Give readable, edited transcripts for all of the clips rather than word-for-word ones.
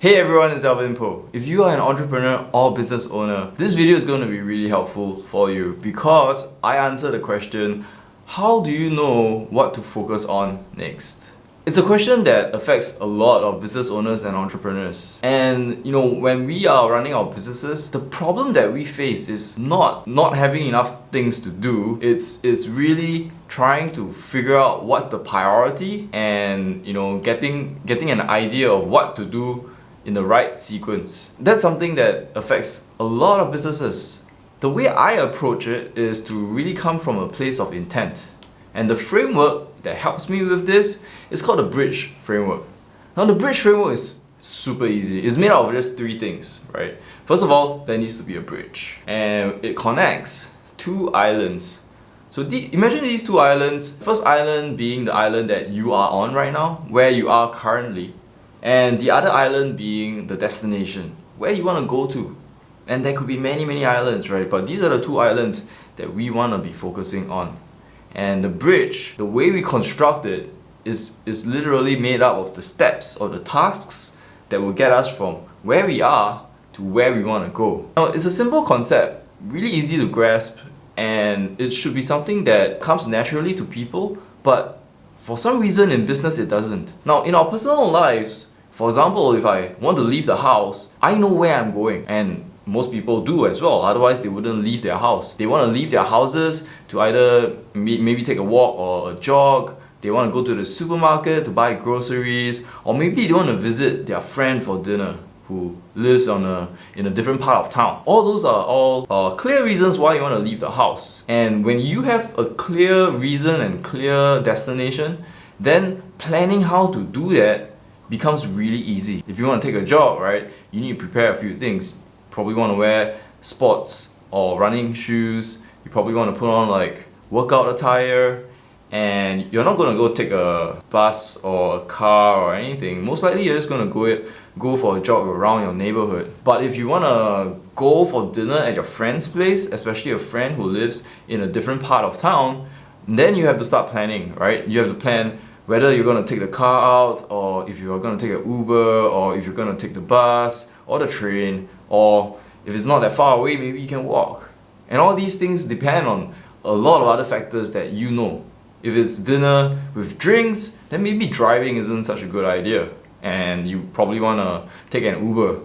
Hey everyone, it's Alvin Po. If you are an entrepreneur or business owner, this video is going to be really helpful for you because I answer the question, how do you know what to focus on next? It's a question that affects a lot of business owners and entrepreneurs. And when we are running our businesses, the problem that we face is not having enough things to do. It's really trying to figure out what's the priority and getting an idea of what to do in the right sequence. That's something that affects a lot of businesses. The way I approach it is to really come from a place of intent. And the framework that helps me with this is called the bridge framework. Now the bridge framework is super easy. It's made out of just three things, right? First of all, there needs to be a bridge. And it connects two islands. So imagine these two islands. First island being the island that you are on right now, where you are currently. And the other island being the destination, where you want to go to. And there could be many islands, right? But these are the two islands that we want to be focusing on. And the bridge, the way we construct it, is literally made up of the steps or the tasks that will get us from where we are to where we want to go. Now, it's a simple concept, really easy to grasp, and it should be something that comes naturally to people, but for some reason in business it doesn't. Now, in our personal lives, for example, if I want to leave the house, I know where I'm going, and most people do as well, otherwise they wouldn't leave their house. They want to leave their houses to either maybe take a walk or a jog, they want to go to the supermarket to buy groceries, or maybe they want to visit their friend for dinner who lives in a different part of town. All those are all clear reasons why you want to leave the house. And when you have a clear reason and clear destination, then planning how to do that becomes really easy. If you want to take a jog, right, you need to prepare a few things. Probably want to wear sports or running shoes. You probably want to put on like workout attire, and you're not going to go take a bus or a car or anything. Most likely you're just going to go for a jog around your neighborhood. But if you want to go for dinner at your friend's place, especially a friend who lives in a different part of town, then you have to start planning, right? You have to plan whether you're going to take the car out, or if you're going to take an Uber, or if you're going to take the bus or the train, or if it's not that far away, maybe you can walk. And all these things depend on a lot of other factors that you know. If it's dinner with drinks, then maybe driving isn't such a good idea, and you probably want to take an Uber.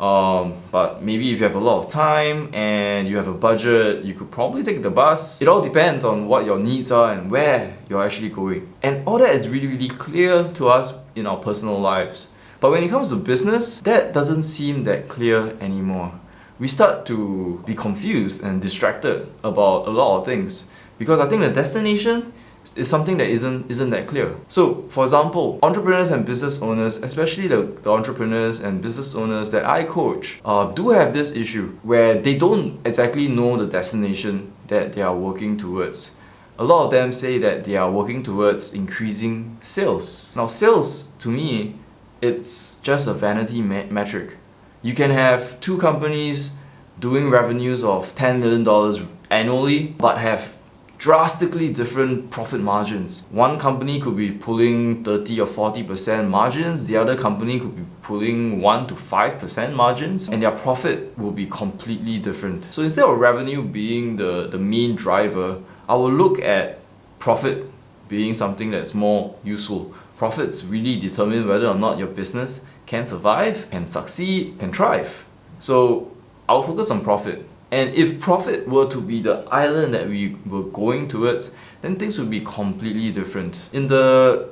But maybe if you have a lot of time and you have a budget, you could probably take the bus. It all depends on what your needs are and where you're actually going. And all that is really clear to us in our personal lives. But when it comes to business, that doesn't seem that clear anymore. We start to be confused and distracted about a lot of things, because I think the destination is something that isn't that clear. So, for example, entrepreneurs and business owners, especially the entrepreneurs and business owners that I coach, do have this issue where they don't exactly know the destination that they are working towards. A lot of them say that they are working towards increasing sales. Now, sales, to me, it's just a vanity metric. You can have two companies doing revenues of $10 million annually, but have drastically different profit margins. One company could be pulling 30 or 40% margins, the other company could be pulling 1 to 5% margins, and their profit will be completely different. So instead of revenue being the main driver, I will look at profit being something that's more useful. Profits really determine whether or not your business can survive, can succeed, can thrive. So I'll focus on profit. And if profit were to be the island that we were going towards, then things would be completely different. In the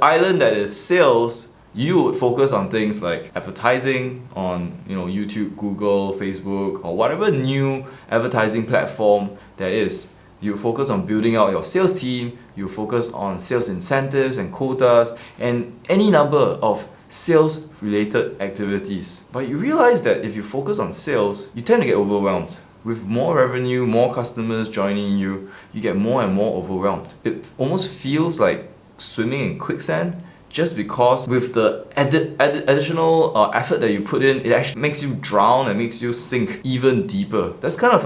island that is sales, you would focus on things like advertising on YouTube, Google, Facebook, or whatever new advertising platform there is. You focus on building out your sales team, you focus on sales incentives and quotas, and any number of sales related activities. But you realize that if you focus on sales, you tend to get overwhelmed. With more revenue, more customers joining you, you get more and more overwhelmed. It almost feels like swimming in quicksand, just because with the additional effort that you put in, it actually makes you drown and makes you sink even deeper. That's kind of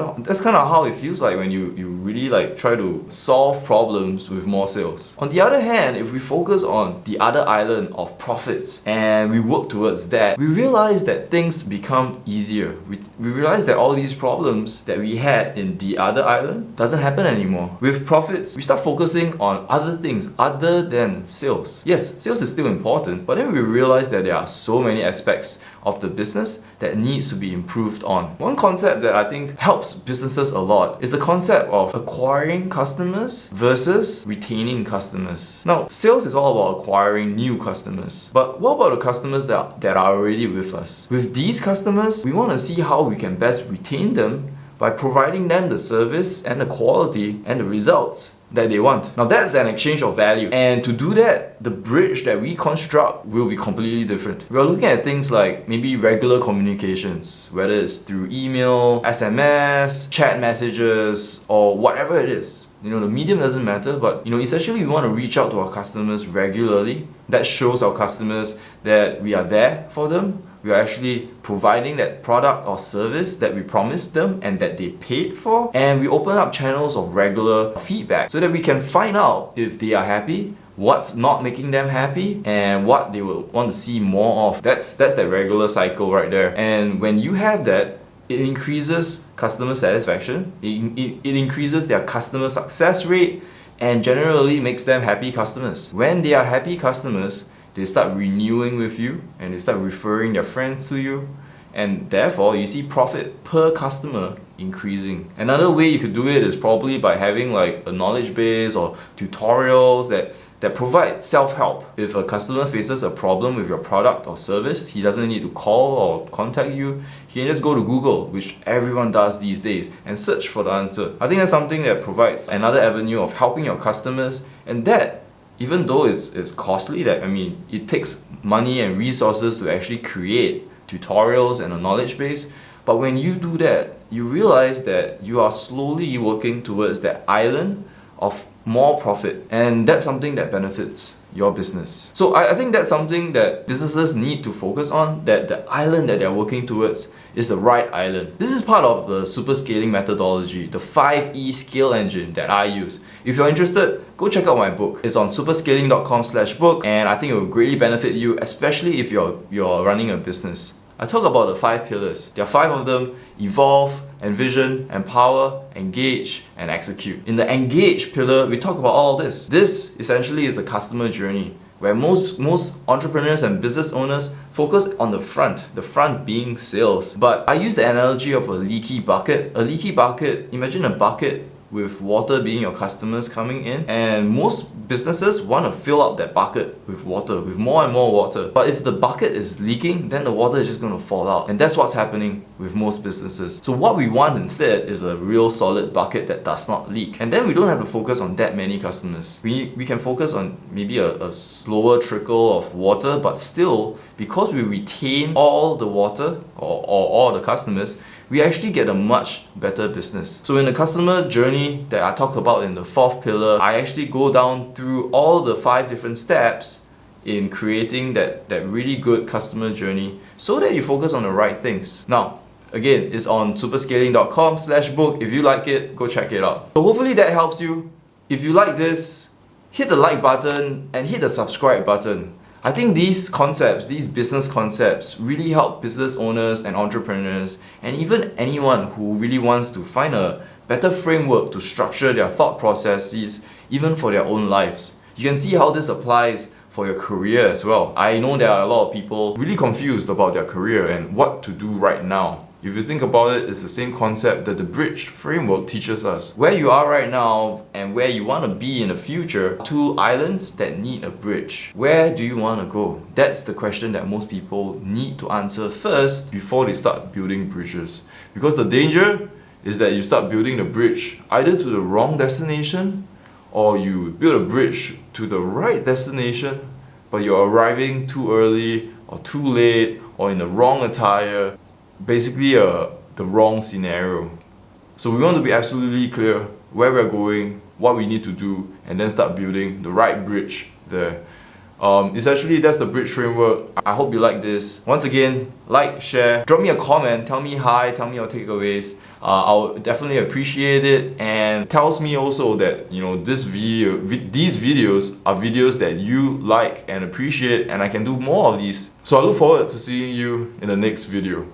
how it feels like when you really like try to solve problems with more sales. On the other hand, if we focus on the other island of profits and we work towards that, we realize that things become easier. We realize that all these problems that we had in the other island doesn't happen anymore. With profits, we start focusing on other things other than sales. Yes, sales is still important, but then we realize that there are so many aspects of the business that needs to be improved on. One concept that I think helps businesses a lot is the concept of acquiring customers versus retaining customers. Now, sales is all about acquiring new customers, but what about the customers that are already with us? With these customers, we want to see how we can best retain them by providing them the service and the quality and the results that they want. Now that's an exchange of value, and to do that, the bridge that we construct will be completely different. We are looking at things like maybe regular communications, whether it's through email, SMS, chat messages, or whatever it is. The medium doesn't matter, but essentially we want to reach out to our customers regularly. That shows our customers that we are there for them. We are actually providing that product or service that we promised them and that they paid for. And we open up channels of regular feedback so that we can find out if they are happy, what's not making them happy, and what they will want to see more of. That's that regular cycle right there. And when you have that, it increases customer satisfaction, it increases their customer success rate, and generally makes them happy customers. When they are happy customers, they start renewing with you and they start referring their friends to you, and therefore you see profit per customer increasing. Another way you could do it is probably by having like a knowledge base or tutorials that provide self-help. If a customer faces a problem with your product or service, he doesn't need to call or contact you. He can just go to Google, which everyone does these days, and search for the answer. I think that's something that provides another avenue of helping your customers, and that, even though it's costly, it takes money and resources to actually create tutorials and a knowledge base, but when you do that, you realize that you are slowly working towards that island of more profit, and that's something that benefits your business. So I think that's something that businesses need to focus on, that the island that they're working towards is the right island. This is part of the super scaling methodology, the 5E scale engine that I use. If you're interested, go check out my book. It's on superscaling.com/book, and I think it will greatly benefit you, especially if you're running a business. I talk about the 5 pillars. There are 5 of them: evolve, envision, empower, engage, and execute. In the engage pillar, we talk about all this. This essentially is the customer journey, where most entrepreneurs and business owners focus on the front being sales. But I use the analogy of a leaky bucket. A leaky bucket, imagine a bucket with water being your customers coming in, and most businesses want to fill up that bucket with water, with more and more water. But if the bucket is leaking, then the water is just going to fall out, and that's what's happening with most businesses. So what we want instead is a real solid bucket that does not leak, and then we don't have to focus on that many customers. We can focus on maybe a slower trickle of water, but still, because we retain all the water or all the customers, we actually get a much better business. So in the customer journey that I talked about in the 4th pillar, I actually go down through all the 5 different steps in creating that really good customer journey so that you focus on the right things. Now, again, it's on superscaling.com/book. If you like it, go check it out. So hopefully that helps you. If you like this, hit the like button and hit the subscribe button. I think these concepts, these business concepts, really help business owners and entrepreneurs, and even anyone who really wants to find a better framework to structure their thought processes, even for their own lives. You can see how this applies for your career as well. I know there are a lot of people really confused about their career and what to do right now. If you think about it, it's the same concept that the bridge framework teaches us. Where you are right now and where you want to be in the future are 2 islands that need a bridge. Where do you want to go? That's the question that most people need to answer first before they start building bridges. Because the danger is that you start building the bridge either to the wrong destination, or you build a bridge to the right destination, but you're arriving too early or too late or in the wrong attire. Basically the wrong scenario. So we want to be absolutely clear where we're going, what we need to do, and then start building the right bridge there. Essentially, that's the bridge framework. I hope you like this. Once again, like, share, drop me a comment, tell me hi, tell me your takeaways. I'll definitely appreciate it, and tells me also that these videos are videos that you like and appreciate, and I can do more of these. So I look forward to seeing you in the next video.